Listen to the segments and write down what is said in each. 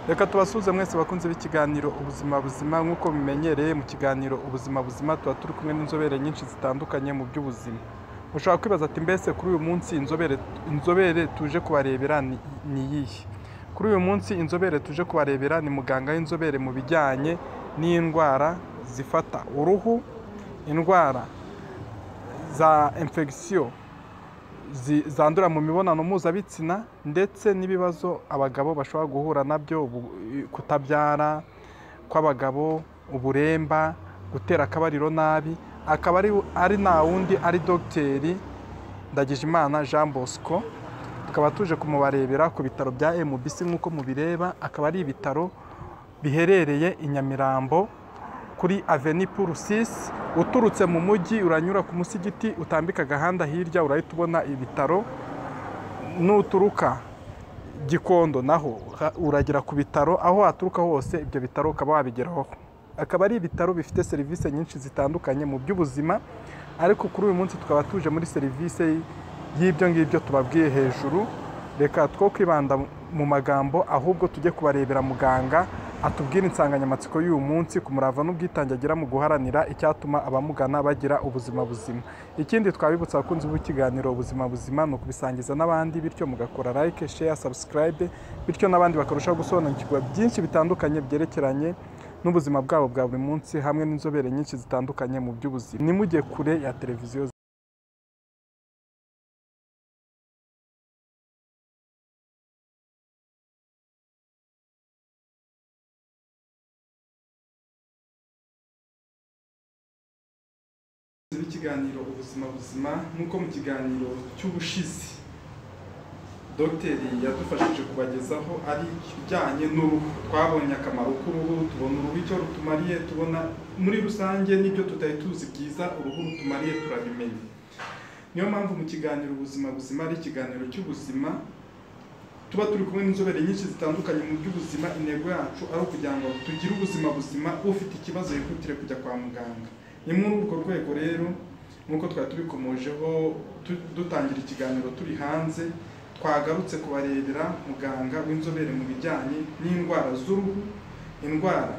Reka tubasuze mwese bakunze b'ikiganiro ubuzima buzima nk'uko bimenyereye mu kiganiro ubuzima buzima tuba turi kumwe n'inzobere nyinshi zitandukanye mu by'ubuzima. Ushobora kwibaza ati mbese kuri uyu munsi inzobere tuje kubarebera ni iyihe? Kuri uyu munsi inzobere tuje kubarebera ni muganga w'inzobere mu bijyanye n'indwara zifata uruhu, indwara za infection zandura mu mibonano mpuzabitsina ndetse n'ibibazo abagabo bashobora guhura nabyo, kutabyara kw'abagabo, uburemba, gutera akabariro nabi. Akaba ari na wundi ari dogiteri NDAGIJIMANA Jean Bosco, tukaba tuje kumubarebera ku bitaro bya MBC nk'uko mubireba. Akaba ari ibitaro biherereye i Nyamirambo kuri Avenue Pour 6. Uturutse mu mujyi uranyura ku musigiti utambika agahanda hirya urahita ubona ibitaro. Nuturuka Gikondo naho uragira ku bitaro, aho aturuka hose ibyo bitaro ukaba wabigeraho. Akaba ari ibitaro bifite serivisi nyinshi zitandukanye mu by'ubuzima, ariko kuri uyu munsi tukaba tuje muri serivisi y'ibyo ngibyo tubabwiye hejuru. Reka two kwibanda mu magambo, ahubwo tujye kubarebera muganga atubwira insanganyamatsiko y'uyu munsi ku murava n'ubwitange agira mu guharanira icyatuma abamugana bagira ubuzima buzima. Ikindi twabibutsa abakunzi b'ikiganiro ubuzima buzima ni ukubisangiza n'abandi, bityo mugakora like, share, subscribe, bityo n'abandi bakarushaho gusobanukirwa byinshi bitandukanye byerekeranye n'ubuzima bwabo bwa buri munsi hamwe n'inzobere nyinshi zitandukanye mu by'ubuzima. Nimujye kure ya televiziyo. Ikiganiro ubuzima buzima nk'uko mu kiganiro cy'ubushizi dogiteri yadufashije kubagezaho ari kijyanye n'uruhu. Twabonye akamaro k'uruhu, tubona uruhu icyo rutumariye, tubona muri rusange n'ibyo tutari tuzi byiza uruhu rutumariye turabimenya. Niyo mpamvu mu kiganiro ubuzima buzima ari ikiganiro cy'ubuzima tuba turi kumwe n'inzobere nyinshi zitandukanye mu by'ubuzima. Intego yacu ari ukugira ngo tugire ubuzima buzima, ufite ikibazo yihutire kujya kwa muganga. Ni muri urwo rwego rero nk'uko twari tubikomojeho dutangira ikiganiro turi hanze, twagarutse kubarebera muganga w'inzobere mu bijyanye n'indwara z'uruhu, indwara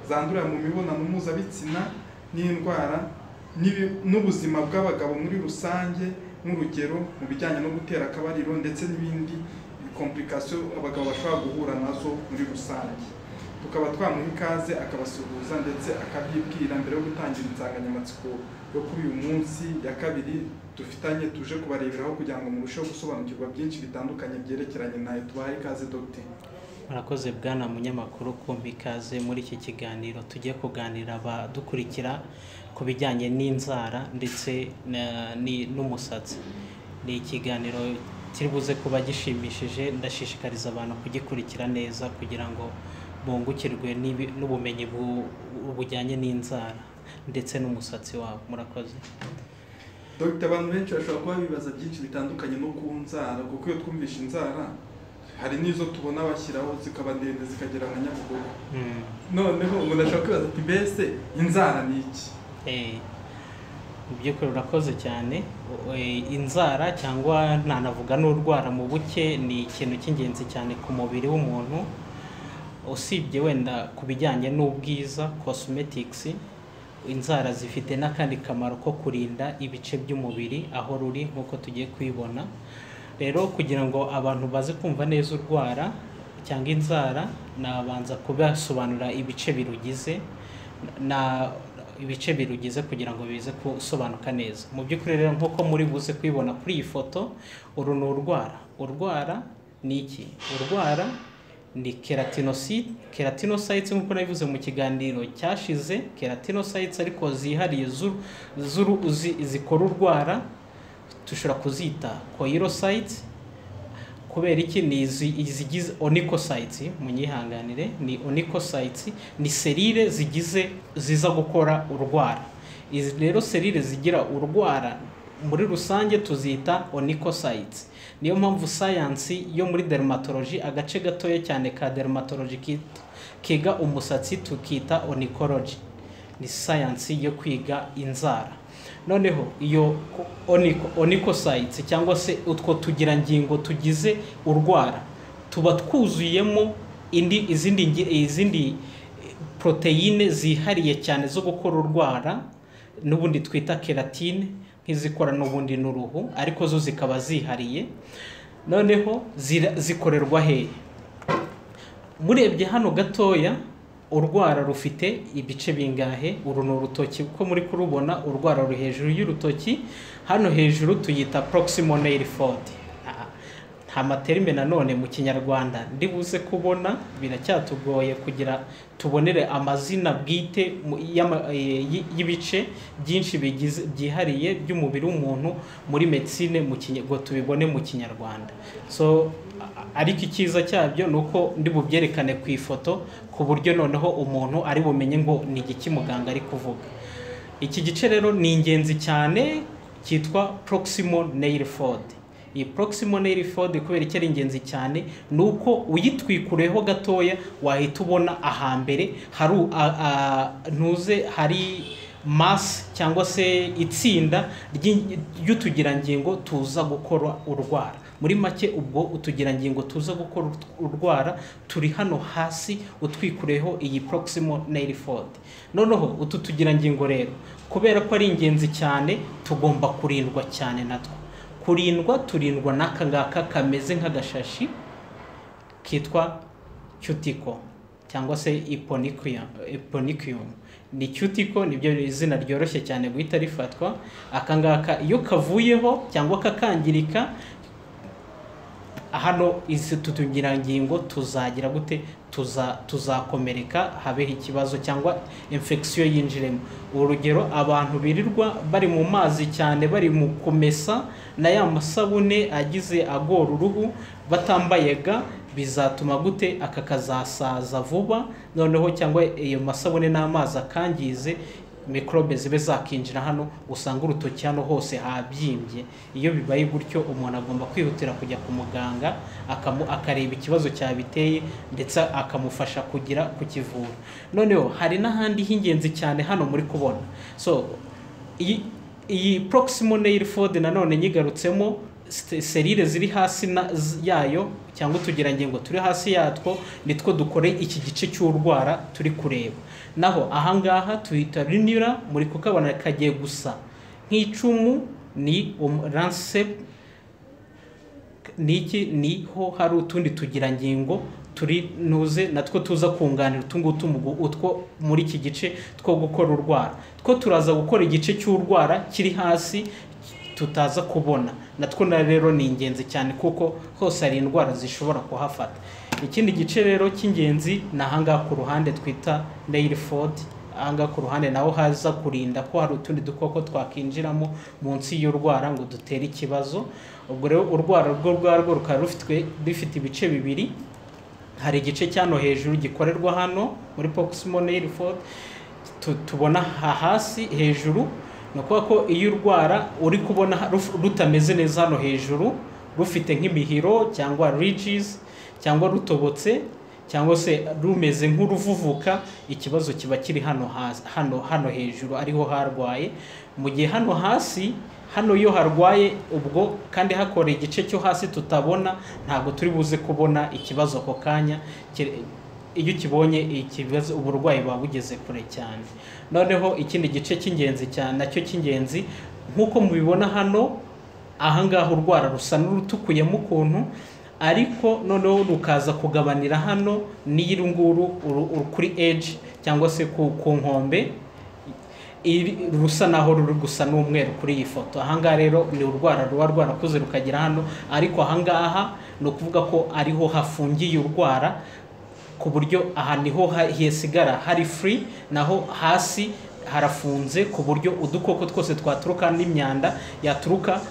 zandurira mu mibonano mpuzabitsina, n'indwara n'ubuzima bw'abagabo muri rusange, nk'urugero mu bijyanye no gutera akabariro ndetse n'ibindi complication abagabo bashobora guhura nazo muri rusange. Tukaba twamuha ikaze akabasuhuza ndetse akabyibwira mbere yo gutangira insanganyamatsiko yo kuri uyu munsi ya kabiri dufitanye tuje kubareberaho kugira ngo murusheho gusobanukirwa byinshi bitandukanye byerekeranye nayo. Tubahe ikaze dogiteri. Murakoze bwana munyamakuru kumva ikaze muri iki kiganiro tugiye kuganira abadukurikira ku bijyanye n'inzara ndetse n'umusatsi. Ni ikiganiro kiri buze kuba gishimishije, ndashishikariza abantu kugikurikira neza kugira ngo bungukirwe n'ubumenyi bujyanye n'inzara ndetse n'umusatsi wabo. Murakoze. Dogiteri, abantu benshi bashobora kuba bibaza byinshi bitandukanye no ku nzara, kuko iyo twumvisha inzara hari n'izo tubona bashyiraho zikaba ndende zikagera nka Nyabugogo. Noneho umuntu ashobora kwibaza ati mbese inzara ni iki? Mu by'ukuri urakoze cyane. Inzara cyangwa ntanavuga n'urwara mu buke ni ikintu cy'ingenzi cyane ku mubiri w'umuntu. Usibye wenda ku bijyanye n'ubwiza cosmetics, inzara zifite n'akandi kamaro ko kurinda ibice by'umubiri aho ruri nk'uko tugiye kwibona. Rero kugira ngo abantu baze kumva neza urwara cyangwa inzara, nabanza kubasobanurira ibice birugize kugira ngo bize gusobanuka neza. Mu by'ukuri rero nk'uko muri buze kwibona kuri iyi foto, uru ni urwara ni iki? Urwara ni keratinocytes nk'uko nabivuze mu kiganiro cyashize. Keratinocytes ariko zihariye zikora urwara tushobora kuzita coelocytes. Kubera iki? Ni izigize onychocytes, munyihanganire, ni onychocytes, ni selile ziza gukora urwara. Izi rero selile zigira urwara muri rusange tuzita onychocytes. Niyo mpamvu science yo muri dermatology, agace gatoya cyane ka dermatology kiga umusatsi tukita onychology. Ni science yo kwiga inzara. Noneho iyo onychocytes cyangwa se utwo tugirangingo tugize urwara tuba twuzuyemo izindi proteine zihariye cyane zo gukora urwara n'ubundi twita keratine nk'izikora n'ubundi n'uruhu, ariko zo zikaba zihariye. Noneho zikorerwa hehe? Murebye hano gatoya, urwara rufite ibice bingahe? Uru ni urutoki uko muri kurubona, urwara ruri hejuru y'urutoki, hano hejuru tuyita proximal nail fold. Nta materime nanone mu kinyarwanda ndibuze kubona, biracyatugoye kugira tubonere amazina bwite y'ibice byinshi byihariye by'umubiri w'umuntu muri medicine ngo tubibone mu kinyarwanda. So ariko icyiza cyabyo nuko ndi bubyerekane ku ifoto ku buryo noneho umuntu ari bumenye ngo ni igiki muganga ari kuvuga. Iki gice rero ni ingenzi cyane, cyitwa proximal nail fold. Iyi proximal nail fold kubera icyo ari ingenzi cyane nuko uyitwikureho gatoya wahita ubona ahambere hari mass cyangwa se itsinda ry'utugirangingo tuza gukora urwara. Muri make ubwo utugirangingo tuza gukora urwara turi hano hasi utwikureho iyi proximal nail fold. Noneho utu tugirangingo rero kubera ko ari ingenzi cyane tugomba kurindwa cyane natwo. Turindwa n'aka ngaka kameze nk'agashashi kitwa cuticle cyangwa se eponychium. Ni cuticle, nibyo izina ryoroshye cyane guhita rifatwa. Aka ngaka iyo kavuyeho cyangwa kakangirika, hano izi tutugirangingo tuzagira gute? Tuzakomereka, habeho ikibazo cyangwa infection yinjiremo. Urugero, abantu birirwa bari mu mazi cyane, bari mu kumesa na ya masabune agize agora uruhu, batambaye ga, bizatuma gute? Aka kazasaza vuba, noneho cyangwa iyo masabune n'amazi akangize, microbe zibe zakinjira hano, usanga urutoki hano hose habyimbye. Iyo bibaye gutyo, umuntu agomba kwihutira kujya ku muganga akareba ikibazo cyabiteye ndetse akamufasha kukivura. Noneho hari n'ahandi h'ingenzi cyane hano muri kubona. So iyi proximal nail fold nanone nyigarutsemo, serire ziri hasi yayo cyangwa utugirangingo turi hasi yatwo nitwo dukore iki gice cy'urwara turi kureba. Naho ahangaha tuhita rinura, muri kukabona kagiye gusa nk'icumu, ni lancet. Niki niho hari utundi tugirangingo turi natwo tuza kunganira utungutu utwo muri iki gice two gukora urwara. Two turaza gukora igice cy'urwara kiri hasi tutaza kubona. Natwo rero ni ingenzi cyane kuko hose hari indwara zishobora kuhafata. Ikindi gice rero cy'ingenzi na hanga ku ruhande twita nail fold. Hanga ku ruhande naho haza kurinda ko hari utundi dukoko twakinjiramo munsi y'urwara ngo dutere ikibazo. Ubwo rero urwara rwo rukaba rufite ibice bibiri. Hari igice cyano hejuru gikorerwa hano muri proximal nail fold, tubona hasi hejuru. Nuko ko iyo urwara uri kubona rutameze neza hano hejuru, rufite nk'imihiro cyangwa ridges cyangwa rutobotse cyangwa se rumeze nk'uruvuvuka, ikibazo kiba kiri hano hejuru ariho harwaye. Mu gihe hano hasi, hano iyo harwaye ubwo kandi hakora igice cyo hasi tutabona, ntabwo turi buze kubona ikibazo ako kanya. Iyo ukibonye ikibazo, uburwayi babugeze kure cyane. Noneho ikindi gice cy'ingenzi cyane nacyo cy'ingenzi, nkuko mubibona hano, ahangaha urwara rusa n'urutukuyemo ukuntu, ariko noneho rukaza kugabanira hano n'irunguru kuri edge cyangwa se ku nkombe, rusa naho ruri gusa n'umweru kuri iyi foto. Ahangaha rero ni urwara ruba rwarakuze rukagira hano, ariko ahangaha ni ukuvuga ko ariho hafungiye urwara, ku buryo aha niho hesigara hari free, naho hasi harafunze, ku buryo udukoko twose twaturuka n'imyanda yaturuka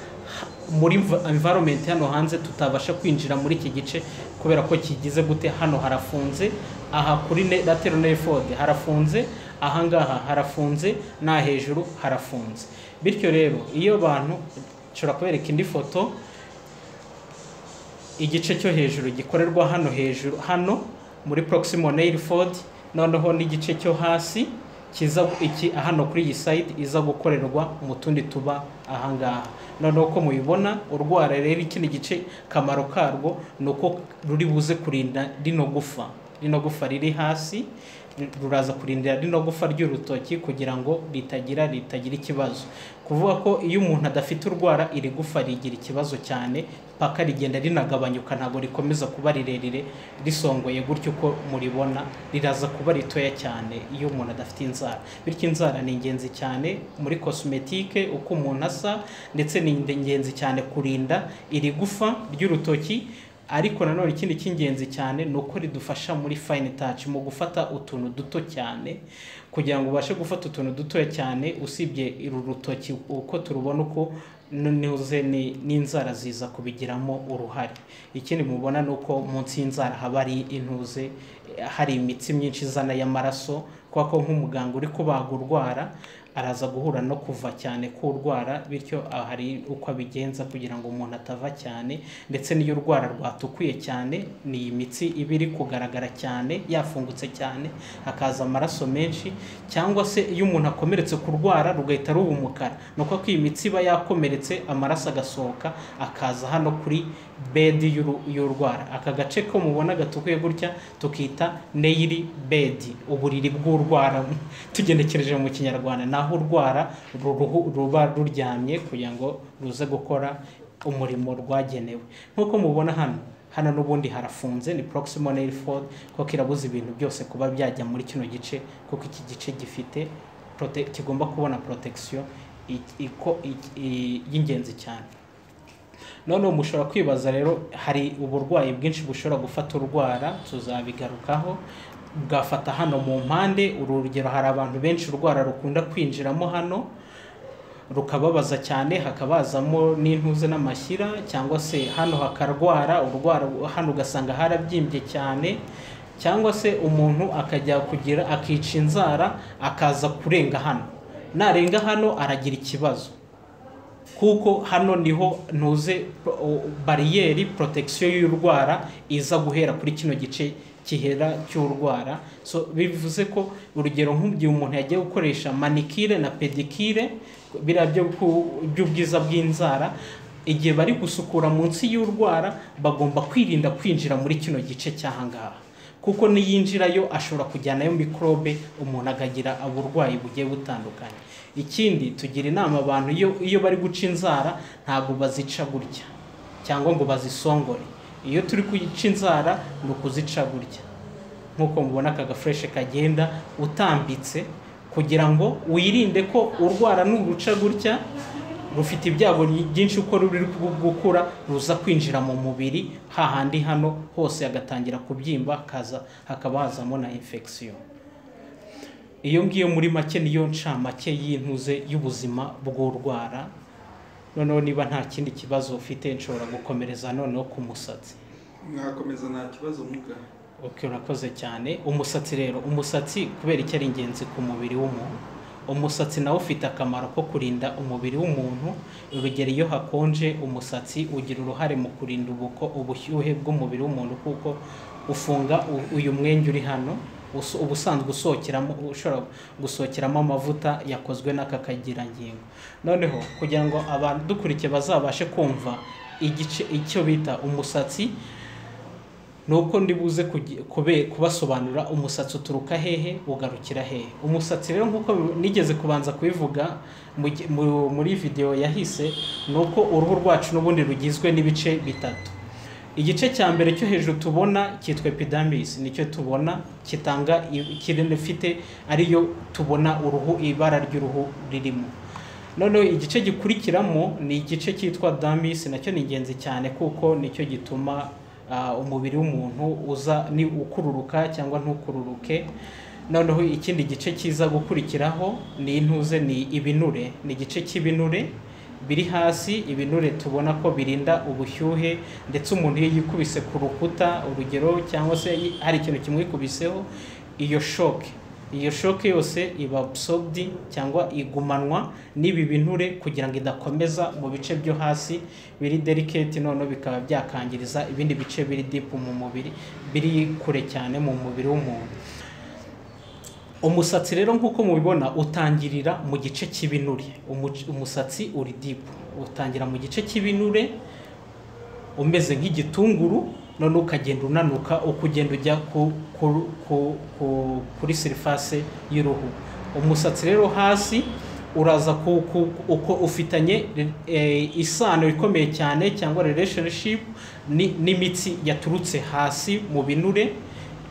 muri environment hano hanze tutabasha kwinjira muri iki gice, kubera ko kigize gute? Hano harafunze, aha kuri lateral nail fold harafunze, ahangaha harafunze, na hejuru harafunze. Bityo rero iyo bantu nshobora kubereka indi foto, igice cyo hejuru gikorerwa hano hejuru hano muri proximal nail fold, noneho n'igice cyo hasi kiza hano kuri iyi side iza gukorerwa mu tundi tuba ahangaha. Noneho ko mubibona urwara rero ikindi gice kamaro karwo nuko ruri buze kurinda rino gufa. rino gufa riri hasi ruraza kurindira rino gufa ry'urutoki kugira ngo ritagira ikibazo. Kuvuga ko iyo umuntu adafite urwara iri gufa rigira ikibazo cyane paka rigenda rinagabanyuka, ntabwo rikomeza kuba rirerire risongoye gutyo uko muribona, riraza kuba ritoya cyane iyo umuntu adafite inzara. Bityo inzara ni ingenzi cyane muri cosmetique uko umuntu asa, ndetse ni ingenzi cyane kurinda iri gufa ry'urutoki. Ariko nanone ikindi cy'ingenzi cyane ni uko ridufasha muri fine touch, mu gufata utuntu duto cyane, kugira ngo ubashe gufata utuntu dutoya cyane. Usibye uru rutoki uko turubona uko n'inzara ziza kubigiramo uruhare. Ikindi mubona ni uko munsi y'inzara haba ari intuze, hari imitsi myinshi izana y'amaraso, kuko ko nk'umuganga uri kubaga urwara araza guhura no kuva cyane k'urwara, bityo hari uko abigenza kugira ngo umuntu atava cyane. Ndetse n'iyo urwara rwatukuye cyane, ni imitsi iba iri kugaragara cyane yafungutse cyane, hakaza amaraso menshi, cyangwa se iyo umuntu akomeretse kurwara rugahita ruba umukara, nuko ko iyi mitsi iba yakomeretse amaraso agasohoka akaza hano kuri bed y'urwara. Aka gace ko mubona gatukuye gutya tukita nail bed, uburiri bw'urwara tugendekereje mu Kinyarwanda, naho urwara ruba ruryamye kugira ngo ruze gukora umurimo rwagenewe. Nkuko mubona hano n'ubundi harafunze, ni proximal nail fold, kuko irabuza ibintu byose kuba byajya muri kino gice, kuko iki gice gifite kigomba kubona protection y'ingenzi cyane. None mushobora kwibaza rero, hari uburwayi bwinshi bushobora gufata urwara, tuzabigarukaho. Bwafata hano mu mpande, urugero hari abantu benshi urwara rukunda kwinjiramo hano rukababaza cyane, hakabazamo n'intuze n'amashyira, cyangwa se hano hakarwara urwara hano ugasanga harabyimbye cyane, cyangwa se umuntu akajya kugira akica inzara akaza kurenga hano, narenga hano aragira ikibazo, kuko hano niho ntuze bariyeri protection y'urwara iza guhera kuri kino gice kihera cy'urwara. So bivuze ko urugero nk'ubyo umuntu yagiye gukoresha manicure na pedicure, bira by'ubwiza bw'inzara, igihe bari gusukura munsi y'urwara bagomba kwirinda kwinjira muri kino gice cyahangaha, kuko niyinjirayo ashobora kujyanayo microbe, umuntu akagira uburwayi bugiye butandukanye. Ikindi tugira inama abantu iyo bari guca inzara ntabwo bazica gutya cyangwa ngo bazisongore. Iyo turi kuyica inzara ni ukuzica gutya, nkuko mubona aka gafresh kagenda utambitse, kugira ngo wirinde ko urwara n'uruca gutya rufite ibyago byinshi uko ruri gukura ruza kwinjira mu mubiri, hahandi hano hose agatangira kubyimba, hakaba hazamo na infection. Iyo ngiyo muri make niyo ncamake y'intuze y'ubuzima bw'urwara. Noneho niba nta kindi kibazo ufite nshobora gukomereza noneho ku musatsi. Mwakomeza nta kibazo muga. Okay, urakoze cyane. Umusatsi rero, umusatsi kubera icyo ari ingenzi ku mubiri w'umuntu. Umusatsi nawo ufite akamaro ko kurinda umubiri w'umuntu. Urugero iyo hakonje, umusatsi ugira uruhare mu kurinda ubushyuhe bw'umubiri w'umuntu, kuko ufunga uyu mwenge uri hano, ubusanzwe ushobora gusohokeramo amavuta yakozwe n'aka kagirangingo. Noneho kugira ngo abantu dukurikiye bazabashe kumva igice icyo bita umusatsi, nuko ndibuze kubasobanura umusatsi uturuka hehe ugarukira hehe. Umusatsi rero nkuko nigeze kubanza kubivuga muri video yahise, nuko uruhu rwacu n'ubundi rugizwe n'ibice bitatu. Igice cya mbere cyo hejuru tubona cyitwa epidermis, nicyo tubona kitanga kirifite ariyo tubona uruhu, ibara ry'uruhu ririmo. Noneho igice gikurikiramo ni igice cyitwa dermis, nacyo ni ingenzi cyane kuko nicyo gituma umubiri w'umuntu uza ni ukururuka cyangwa ntukururuke. Noneho ikindi gice kiza gukurikiraho ni intuze, ni ibinure, ni igice cy'ibinure biri hasi. Ibinure tubona ko birinda ubushyuhe, ndetse umuntu iyo yikubise ku rukuta urugero, cyangwa se hari ikintu kimwikubiseho, iyo shock yose iba absorbed cyangwa igumanwa n'ibi binure, kugira ngo idakomeza mu bice byo hasi biri delicate, none bikaba byakangiriza ibindi bice biri deep mu mubiri, biri kure cyane mu mubiri w'umuntu. Umusatsi rero nkuko mubibona utangirira mu gice cy'ibinure. Umusatsi uri deep, utangira mu gice cy'ibinure umeze nk'igitunguru, none ukagenda unanuka ukugenda ujya kuri surface y'uruhu. Umusatsi rero hasi uraza uko ufitanye isano ikomeye cyane cyangwa relationship n'imitsi yaturutse hasi mu binure.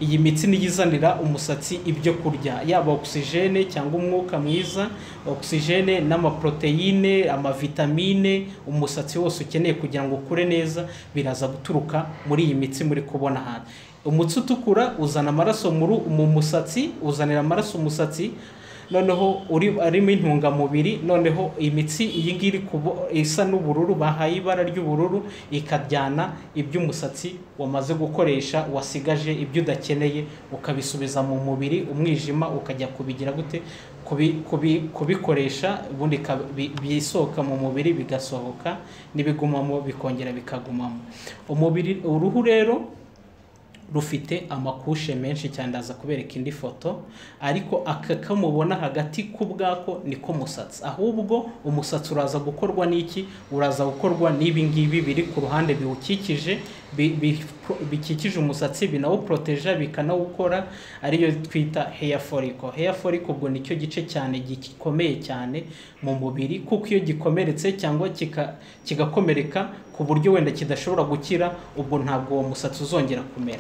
Iyi mitsi niyizanira umusatsi ibyo kurya, yaba oxygene cyangwa umwuka mwiza, oxygene n'amaproteine, amavitamine umusatsi wose ukeneye kugira ngo ukure neza biraza guturuka muri iyi mitsi muri kubona hano. Umutsi utukura uzana amaraso mu musatsi, uzanira amaraso umusatsi, noneho arimo intungamubiri. Noneho imitsi iyi ngiri isa n'ubururu, bahaye ibara ry'ubururu, ikajyana iby'umusatsi wamaze gukoresha, wasigaje ibyo udakeneye ukabisubiza mu mubiri, umwijima ukajya kubigira gute, kubikoresha, ubundi bisohoka mu mubiri bigasohoka, n'ibigumamo bikongera bikagumamo. Uruhu rero rufite amakushe menshi cyane, ndaza kubereka indi foto, ariko akamubona hagati kubwako niko musatsi. Ahubwo umusatsi uraza gukorwa n'iki? Uraza gukorwa n'ibi ngibi biri ku ruhande biwukikije, bikikije umusatsi, binawuproteja, bikanawukora, ariyo twita hair follicle. Hair follicle ubwo nicyo gice cyane gikomeye cyane mu mubiri, kuko iyo gikomeretse cyangwa kigakomereka ku buryo wenda kidashobora gukira, ubwo ntabwo uwo musatsi uzongera kumera.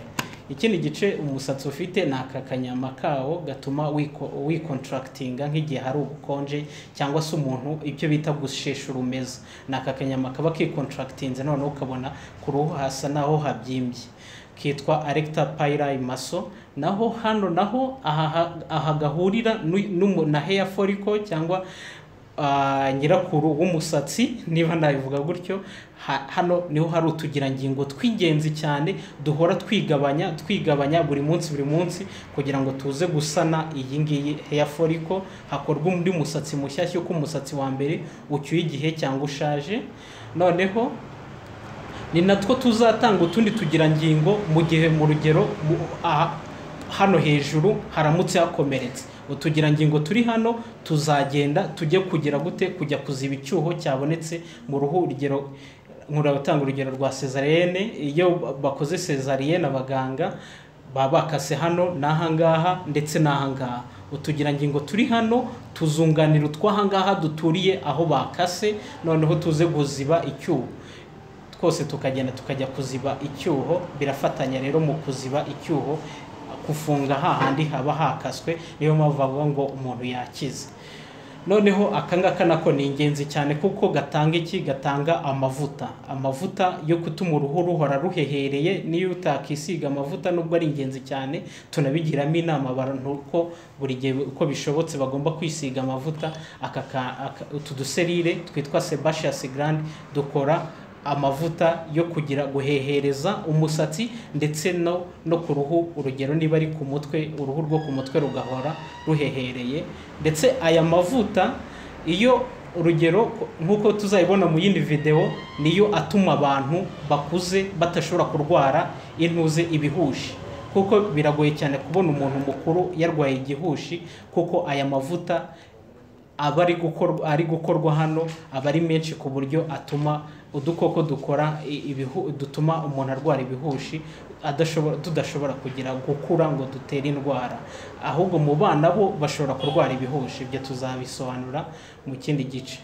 Ikindi gice umusatsi ufite ni aka kanyama kawo gatuma wicontractinga nk'igihe hari ubukonje cyangwa se umuntu ibyo bita gushesha urumeza. Ni aka kanyama kaba kicontractinze, noneho ukabona ku ruhu hasa naho habyimbye, kitwa erector pili muscle. Naho hano naho aha gahurira na hair follicle cyangwa nyirakuru w'umusatsi, niba nabivuga gutyo. Hano niho hari utugirangingo tw'ingenzi cyane duhora twigabanya buri munsi kugira ngo tuze gusana iyi ngiyi hair follicle, hakorwa undi musatsi mushyashya uko umusatsi wa mbere ucyuye igihe cyangwa ushaje. Noneho ni natwo tuzatanga utundi tugirangingo mu gihe mu rugero hano hejuru haramutse hakomeretse. Utugirangingo turi hano tuzagenda tujye kugira gute, kujya kuziba icyuho cyabonetse mu ruhu. Nkuratanga urugero rwa cesarienne. Iyo bakoze cesarienne abaganga baba bakase hano n'ahangaha ndetse n'ahangaha. Utugirangingo turi hano tuzunganira utwahangaha duturiye aho bakase, noneho tuze guziba icyuho. Twose tukagenda tukajya kuziba icyuho, birafatanya rero mu kuziba icyuho, kufunga hahandi haba hakaswe. Niyo mpamvu bavuga ngo umuntu yakize. Noneho akangaka nako ni ingenzi cyane kuko gatanga iki? Gatanga amavuta yo gutuma uruhu ruhora ruhehereye. Niyo utakisiga amavuta nubwo ari ingenzi cyane, tunabigiramo inama abantu ko buri gihe uko bishobotse bagomba kwisiga amavuta. Utu duserire twitwa sebaceous gland dukora amavuta yo kugira guhehereza umusatsi ndetse no ku ruhu. Urugero niba ari ku mutwe, uruhu rwo ku mutwe rugahora ruhehereye. Ndetse aya mavuta iyo urugero nkuko tuzayibona mu yindi video, niyo atuma abantu bakuze batashobora kurwara ibihushi, kuko biragoye cyane kubona umuntu mukuru yarwaye igihushi, kuko aya mavuta aba ari gukorwa hano aba ari menshi ku buryo atuma udukoko dutuma umuntu arwara ibihushi tudashobora kugira gukura ngo dutere indwara. Ahubwo mu bana bo bashobora kurwara ibihushi. Ibyo tuzabisobanura mu kindi gice.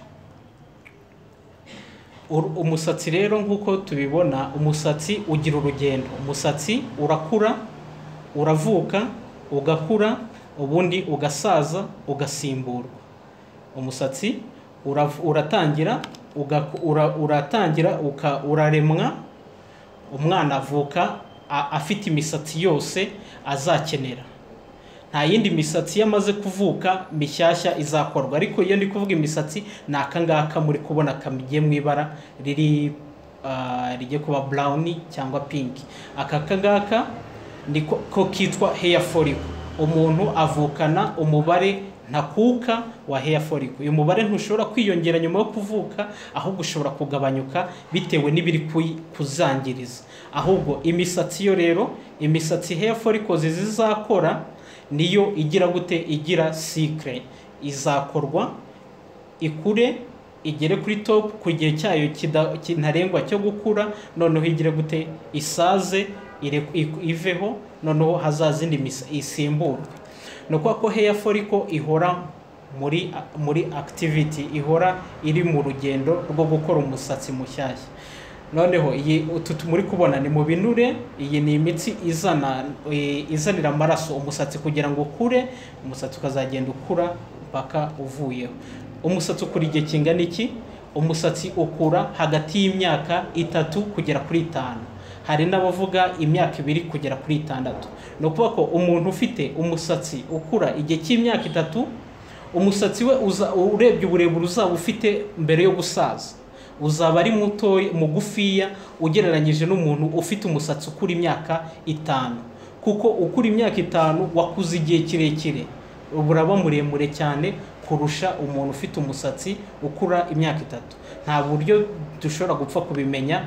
Umusatsi rero nk'uko tubibona, umusatsi ugira urugendo. Umusatsi urakura, uravuka, ugakura, ubundi ugasaza, ugasimburwa. Umusatsi uratangira uraremwa. Umwana avuka afite imisatsi yose azakenera. Nta yindi misatsi yamaze kuvuka mishyashya izakorwa. Ariko iyo ndi kuvuga imisatsi ni akangaka muri kubona kamigiye mu ibara rigiye kuba brown cyangwa pink. Akangaka niko kitwa hair follicle. Umuntu avukana umubare ntakuka wa hair follicle. Uyu mubare ntushobora kwiyongera nyuma yo kuvuka, ahubwo ushobora kugabanyuka bitewe n'ibiri kuzangiriza. Ahubwo imisatsi yo rero, imisatsi hair follicles zizakora niyo igira gute? Igira cycle. Izakorwa, ikure, igere kuri top ku gihe cyayo kintarengwa cyo gukura, noneho igire gute isaze iveho, noneho hazazindi isimburwe. No ko hair follicle ihora muri activity, ihora iri mu rugendo rwo gukora umusatsi mushyashya. Noneho iyi muri kubona ni mu binure, iyi ni imitsi izanira amaraso umusatsi kugira ngo ukure, umusatsi ukazagenda ukura mpaka uvuyeho. Umusatsi ukura igihe kingana iki? Umusatsi ukura hagati y'imyaka 3 kugera kuri 5. Hari n'abavuga imyaka 2 kugera kuri 6. No kuvuga ko umuntu ufite umusatsi ukura igihe cy'imyaka 3, umusatsi we urebye uburebure uzaba ufite mbere yo gusaza, uzaba ari muto mugufiya ugereranyije n'umuntu ufite umusatsi ukura imyaka 5. Kuko ukura imyaka 5 wakuze igihe kirekire, uburaba muremure cyane kurusha umuntu ufite umusatsi ukura imyaka 3. Nta buryo dushobora gupfa kubimenya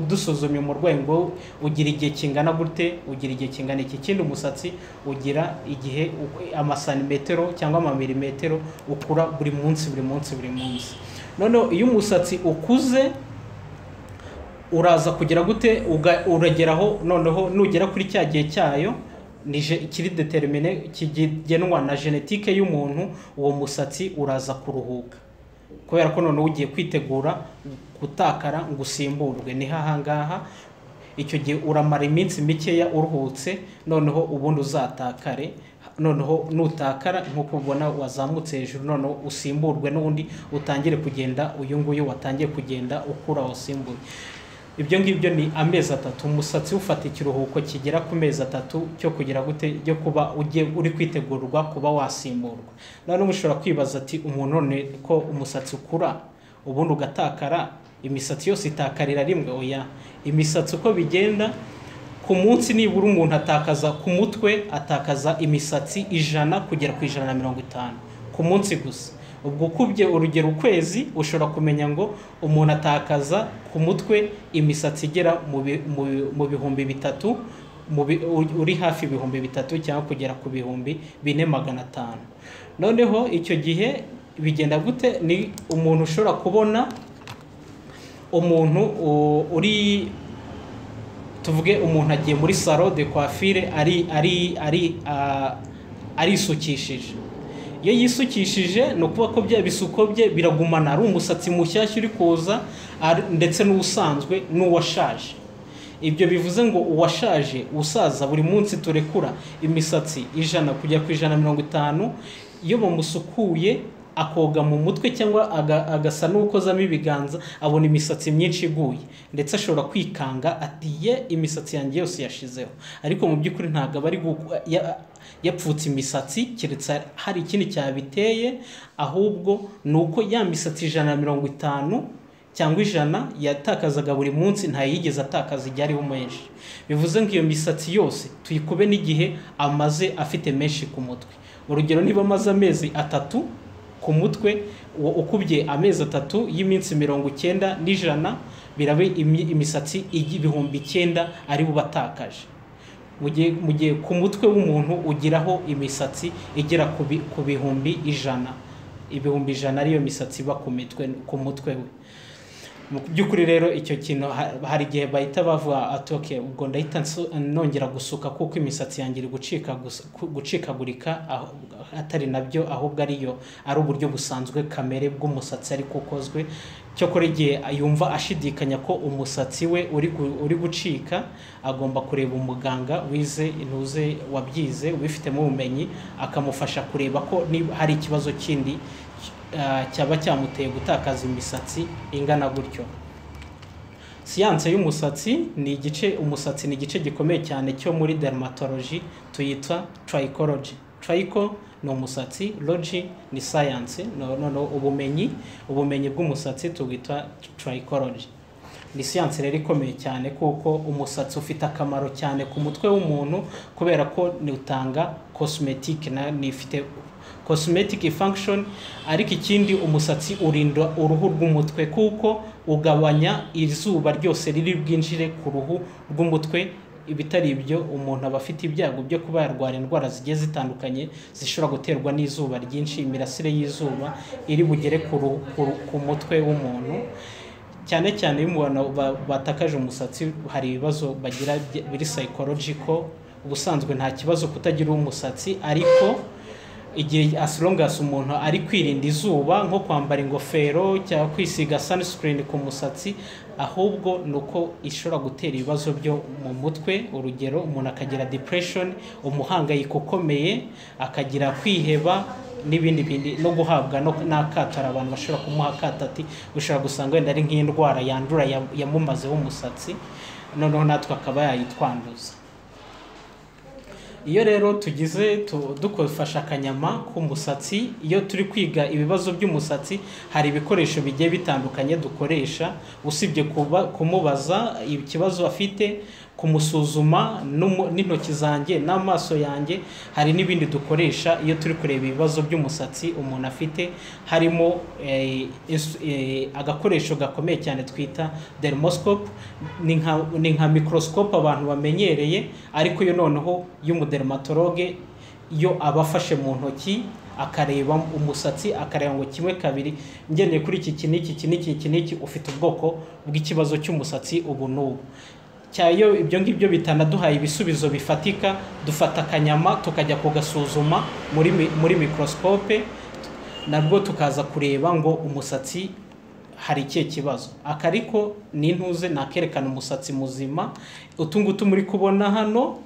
dusuzumye umurwayi ngo ugira igihe kingana gute, ugira igihe kingana iki. Kindi umusatsi ugira igihe amasantimetero cyangwa amamilimetero ukura buri munsi. Noneho iyo umusatsi ukuze uraza kugira gute, urageraho noneho nugera kuri cya gihe cyayo kiri determine, kigenwa na genetike y'umuntu, uwo musatsi uraza kuruhuka kubera ko noneho ugiye kwitegura gutakara ngo usimburwe. Ni hahangaha icyo gihe uramara iminsi mikeya uruhutse, noneho ubundi uzatakare. Noneho nutakara nkuko ubona wazamutse hejuru, noneho usimburwe n'undi utangire kugenda uyu nguyu watangiye kugenda ukura usimbuye. Ibyo ngibyo ni amezi 3. Umusatsi ufata ikiruhuko kigera ku mezi 3 cyo kugira gute byo kuba uri kwitegurwa kuba wasimburwa. Noneho ushobora kwibaza ati umuntu none ko umusatsi ukura ubundi ugatakara, imisatsi yose itakarira rimwe? Oya, imisatsi uko bigenda ku munsi nibura umuntu atakaza ku mutwe atakaza imisatsi 100 kugera ku 150 ku munsi gusa. Ubwo kubye urugero ukwezi ushobora kumenya ngo umuntu atakaza ku mutwe imisatsi igera mu bihumbi 3, uri hafi ibihumbi 3 cyangwa kugera ku bihumbi 4,500. Noneho icyo gihe bigenda gute? Ni umuntu ushobora kubona umuntu uri tuvuge umuntu agiye muri salon de coiffure arisukishije. Iyo yisukishije no kuba ko bya bisuko bye biragumana, ari umusatsi mushyashya uri kuza ndetse n'usanzwe n'uwashaje. Ibyo bivuze ngo uwashaje usaza buri munsi turekura imisatsi 100 kujya ku 150. Iyo bamusukuye akoga mu mutwe cyangwa agasa n'ukozamo ibiganza, abona imisatsi myinshi iguye, ndetse ashobora kwikanga ati ye imisatsi yanjye yose yashizeho. Ariko mu by'ukuri ntago bari yapfutse imisatsi, keretse hari ikindi cyabiteye, ahubwo nuko ya misatsi 150 cyangwa 100 yatakazaga buri munsi ntayigeze atakaza igihe ariho menshi. Bivuze ngo iyo misatsi yose tuyikube n'igihe amaze afite menshi ku mutwe. Urugero niba amaze amezi 3 ku mutwe, ukubye amezi 3 y'iminsi 90 n'ijana, birabe imisatsi igihumbi 9 ari bubatakaje. Mu gihe ku mutwe w'umuntu ugiraho imisatsi igera ku bihumbi 100. Ibihumbi 100 ariyo misatsi iba ku mutwe we. Mu by'ukuri rero icyo kintu hari igihe bahita bavuga ati okay, ubwo ndahita nongera gusuka kuko imisatsi yanjye iri gucikagurika. Atari nabyo, ahubwo ari uburyo busanzwe kamere bw'umusatsi ariko ukozwe. Cyo kuri igihe yumva ashidikanya ko umusatsi we uri gucika, agomba kureba umuganga wize intuze wabyize ubifitemo ubumenyi, akamufasha kureba ko hari ikibazo kindi cyaba cyamuteye gutakaza imisatsi ingana gutyo. Siyanse y'umusatsi umusatsi ni igice gikomeye cyane cyo muri dermatology, tuyita trichology. Tricho ni umusatsi, logy ni science, no ubumenyi bw'umusatsi tugita trichology. Ni siyanse rero ikomeye cyane kuko umusatsi ufite akamaro cyane ku mutwe w'umuntu, kubera ko ni utanga cosmetic nifite cosmetic function. Ariko ikindi umusatsi urinda uruhu rw'umutwe kuko ugabanya izuba ryose riri bwinjire ku ruhu rw'umutwe ibitari ibyo umuntu aba afite ibyago byo kuba yarwara indwara zigiye zitandukanye zishobora guterwa n'izuba ryinshi, imirasire y'izuba iri bugere ku mutwe w'umuntu. Cyane cyane iyo umuntu batakaje umusatsi hari ibibazo bagira biri psychological. Ubusanzwe nta kibazo kutagira umusatsi, ariko igihe as long as umuntu ari kwirinda izuba nko kwambara ingofero cyangwa kwisiga sunscreen ku musatsi, ahubwo nuko ishobora gutera ibibazo byo mu mutwe. Urugero, umuntu akagira depression, umuhangayiko ukomeye, akagira kwiheba n'ibindi bindi, no guhabwa n'akatara. Abantu bashobora kumuha akatati, ushobora gusanga wenda ari nk'indwara yandura yamumazeho umusatsi, noneho natwe akaba yayitwanduza. Iyo rero tugize dufasha akanyama k'umusatsi, iyo turi kwiga ibibazo by'umusatsi, hari ibikoresho bigiye bitandukanye dukoresha, usibye kumubaza ikibazo afite, kumusuzuma n'intoki zanjye n'amaso yanjye, hari n'ibindi dukoresha iyo turi kureba ibibazo by'umusatsi umuntu afite. Harimo agakoresho gakomeye cyane twita dermoscope. Ni nka microscope abantu bamenyereye, ariko yo noneho y'umudermatologue, yo abafashe mu ntoki akareba umusatsi, akareba ngo kimwe kabiri ngendeye kuri iki n'iki ufite ubwoko bw'ikibazo cy'umusatsi ubu n'ubu. Cyayo ibyo ngibyo bitanaduhaye ibisubizo bifatika, dufata akanyama tukajya kugasuzuma muri microscope, nabwo tukaza kureba ngo umusatsi hari ikihe kibazo. Akariko n'intuze nakerekana umusatsi muzima. Utungutu muri kubona hano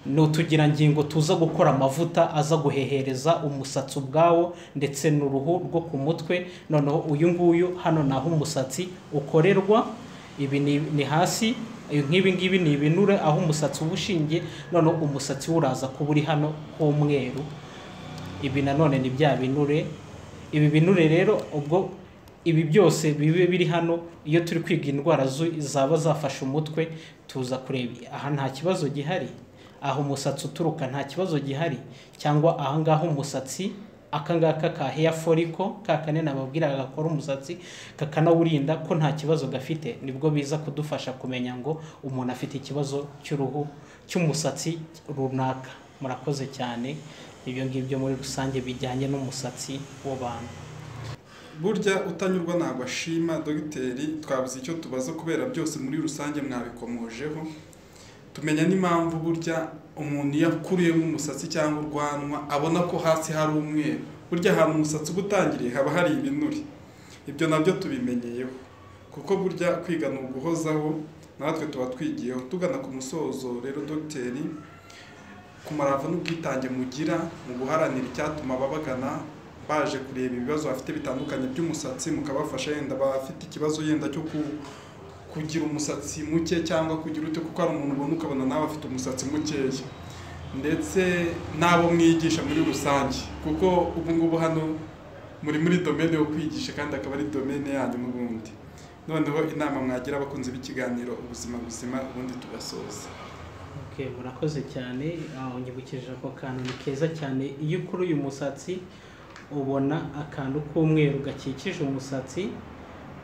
ni utugirangingo tuza gukora amavuta aza guhehereza umusatsi ubwawo ndetse n'uruhu rwo ku mutwe. Noneho uyu nguyu hano naho umusatsi ukorerwa. Ibi ni hasi, nk'ibi ngibi ni ibinure aho umusatsi uba ushingiye, noneho umusatsi uraza kuba uri hano h'umweru. Ibi nanone ni bya binure. Ibi binure rero ubwo ibi byose bibe biri hano, iyo turi kwiga indwara zaba zafashe umutwe, tuza kureba aha nta kibazo gihari, aho umusatsi uturuka nta kibazo gihari, cyangwa aha ngaho umusatsi akangaka ka hair follicle kakane nababwira gakora umusatsi kakanawurinda ko nta kibazo gafite. Nibwo biza kudufasha kumenya ngo umuntu afite ikibazo cy'uruhu cy'umusatsi runaka. Murakoze cyane. Ibyo ngibyo muri rusange bijyanye n'umusatsi w'abantu. Burya utanyurwa ntabwo ashima. Dogiteri, twabuze icyo tubaza kubera byose muri rusange mwabikomojeho. Tumenya n'impamvu burya umuntu yakuriyemo umusatsi cyangwa urwanwa abona ko hasi hari umweru. Burya ahantu umusatsi ubutangiriye haba hari ibinure. Ibyo nabyo tubimenyeyeho, kuko burya kwiga ni uguhozaho, natwe tuba twigiyeho. Tugana ku musozo rero dogiteri, kumarava n'ubwitange mugira mu guharanira icyatuma babagana baje kureba ibibazo bafite bitandukanye by'umusatsi, mukabafasha yenda bafite ikibazo yenda cyo kugira umusatsi muke cyangwa kugira ute, kuko ari umuntu ubona ukabona nawe afite umusatsi mukeya, ndetse nabo mwigisha muri rusange, kuko ubu ngubu hano muri domaine yo kwigisha kandi akaba ari domaine yanyu n'ubundi. Noneho inama mwagira abakunzi b'ikiganiro ubuzima buzima, ubundi tugasoza. Okay, murakoze cyane. Nyibukije ako kantu ni keza cyane. Iyo kuri uyu musatsi ubona akantu k'umweru gakikije umusatsi,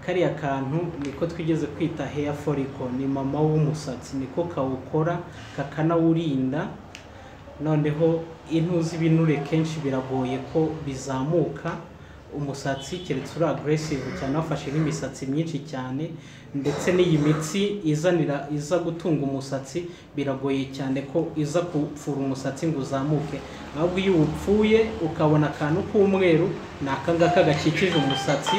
kariya kantu niko twigeze kwita hair follicle, ni mama w'umusatsi, niko kawukora kakanawurinda. Noneho intuzi ibinure kenshi biragoye ko bizamuka umusatsi keretse uri aggressive cyane wafashe n'imisatsi myinshi cyane, ndetse n'iyi mitsi iza gutunga umusatsi biragoye cyane ko iza gupfura umusatsi ngo uzamuke. Ahubwo iyo upfuye ukabona akantu k'umweru, ni akangaka gakikije umusatsi,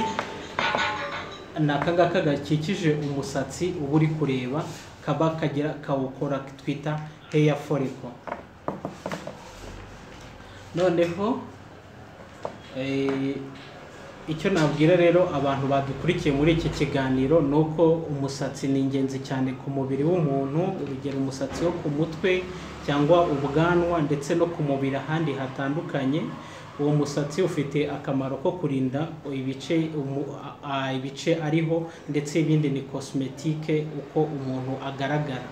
nakangaka gakikije umusatsi uba uri kureba, kaba kagira kawukora twita hair follicle. Noneho icyo nabwira rero abantu badukurikiye muri iki kiganiro ni uko umusatsi ni ingenzi cyane ku mubiri w'umuntu. Urugero, umusatsi wo ku mutwe cyangwa ubwanwa ndetse no ku mubiri ahandi hatandukanye. Uwo musatsi ufite akamaro ko kurinda ibice ariho, ndetse ibindi ni cosmetique uko umuntu agaragara.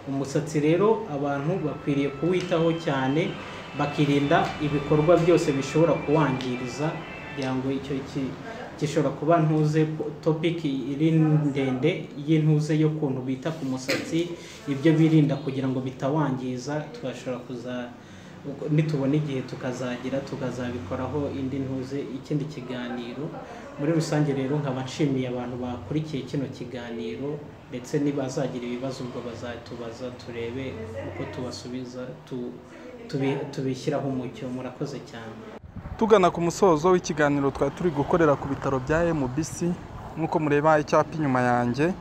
Umusatsi rero abantu bakwiriye kuwitaho cyane, bakirinda ibikorwa byose bishobora kuwangiriza, kugira ngo icyo gishobora kuba ntuze topic iri ndende y'intuze yo kuntu bita ku musatsi, ibyo birinda kugira ngo bitawangiza. Twashobora kuza nitubona igihe tukazabikoraho indi ntuze ikindi kiganiro. Muri rusange rero nkaba nshimiye abantu bakurikiye kino kiganiro, ndetse nibazagira ibibazo ubwo bazatubaza turebe uko tubasubiza tubishyiraho umucyo. Murakoze cyane. Tugana ku musozo w'ikiganiro twari turi gukorera ku bitaro bya MBC, nk'uko mureba icyapa inyuma yanjye,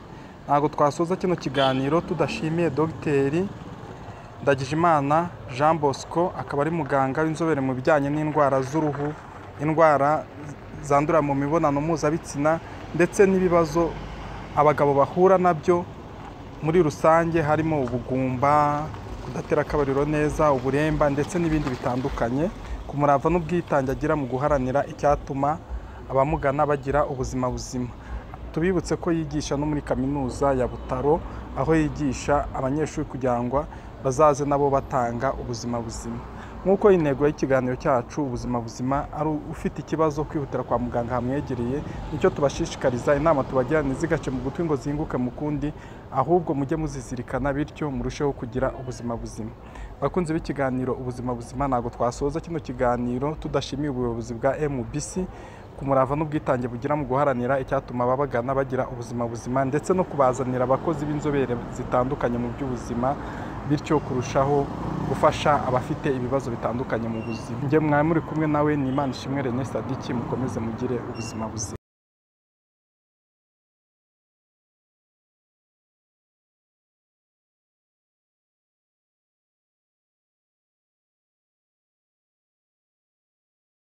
ntabwo twasoza kino kiganiro tudashimiye Dr. Ndagijimana Jean Bosco, akaba ari muganga w'inzobere mu bijyanye n'indwara z'uruhu, indwara zandura mu mibonano mpuzabitsina, ndetse n'ibibazo abagabo bahura nabyo muri rusange, harimo ubugumba, kudatera akabariro neza, uburemba, ndetse n'ibindi bitandukanye, ku murava n'ubwitange agira mu guharanira icyatuma abamugana bagira ubuzima buzima. Tubibutse ko yigisha no muri kaminuza ya Butaro, aho yigisha abanyeshuri kugira ngo bazaze nabo batanga ubuzima buzima. Nk'uko intego y'ikiganiro cyacu ubuzima buzima ari ufite ikibazo kwihutira kwa muganga hamwegereye, nicyo tubashishikariza. Inama tubagira ntizigace mu gutwi ngo zinguke mu kundi, ahubwo mujye muzizirikana, bityo murusheho kugira ubuzima buzima. Bakunze b'ikiganiro ubuzima buzima, ntabwo twasoza kino kiganiro tudashimiye ubuyobozi bwa MBC ku murava n'ubwitange bugira mu guharanira icyatuma babagana bagira ubuzima buzima, ndetse no kubazanira abakozi b'inzobere zitandukanye mu by'ubuzima, bityo kurushaho gufasha abafite ibibazo bitandukanye mu buzima. Njye mwari muri kumwe nawe ni Imana ishimwe René Sadiki, mukomeze mugire ubuzima buzima.